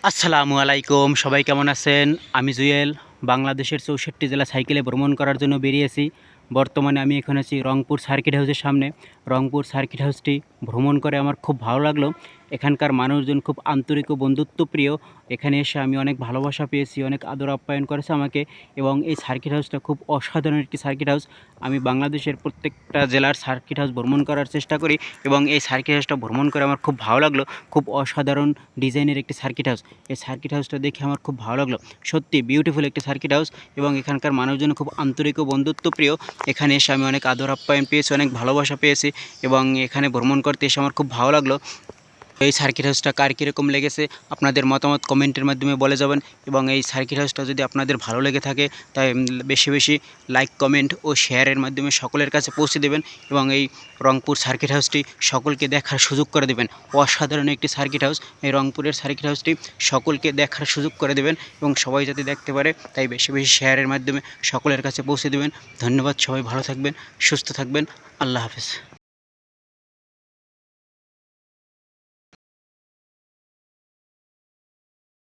আসসালামু আলাইকুম, সবাই কেমন আছেন? আমি জুয়েল। বাংলাদেশের ৬৪ জেলা সাইকেলে ভ্রমণ করার জন্য বেরিয়েছি। বর্তমানে আমি এখন আছি রংপুর সার্কিট হাউসের সামনে। রংপুর সার্কিট হাউসটি ভ্রমণ করে আমার খুব ভালো লাগলো। এখানকার মানুষজন খুব আন্তরিক ও বন্ধুত্বপ্রিয়। এখানে এসে আমি অনেক ভালোবাসা পেয়েছি, অনেক আদর আপ্যায়ন করেছে আমাকে এবং এই সার্কিট হাউসটা খুব অসাধারণ একটি সার্কিট হাউস। আমি বাংলাদেশের প্রত্যেকটা জেলার সার্কিট হাউস ভ্রমণ করার চেষ্টা করি এবং এই সার্কিট হাউসটা ভ্রমণ করে আমার খুব ভালো লাগলো। খুব অসাধারণ ডিজাইনের একটি সার্কিট হাউস। এই সার্কিট হাউসটা দেখে আমার খুব ভালো লাগলো। সত্যি বিউটিফুল একটি সার্কিট হাউস এবং এখানকার মানুষজন খুব আন্তরিক ও বন্ধুত্বপ্রিয়। এখানে এসে আমি অনেক আদর আপ্যায়ন পেয়েছি, অনেক ভালোবাসা পেয়েছি এবং এখানে ভ্রমণ করতে এসে আমার খুব ভালো লাগলো। এই সার্কিট হাউসটা কার কীরকম লেগেছে আপনাদের মতামত কমেন্টের মাধ্যমে বলে যাবেন এবং এই সার্কিট হাউসটা যদি আপনাদের ভালো লেগে থাকে তাই বেশি বেশি লাইক, কমেন্ট ও শেয়ারের মাধ্যমে সকলের কাছে পৌঁছে দেবেন এবং এই রংপুর সার্কিট হাউসটি সকলকে দেখার সুযোগ করে দেবেন। অসাধারণ একটি সার্কিট হাউস। এই রংপুরের সার্কিট হাউসটি সকলকে দেখার সুযোগ করে দেবেন এবং সবাই যাতে দেখতে পারে তাই বেশি বেশি শেয়ারের মাধ্যমে সকলের কাছে পৌঁছে দেবেন। ধন্যবাদ, সবাই ভালো থাকবেন, সুস্থ থাকবেন। আল্লাহ হাফেজ।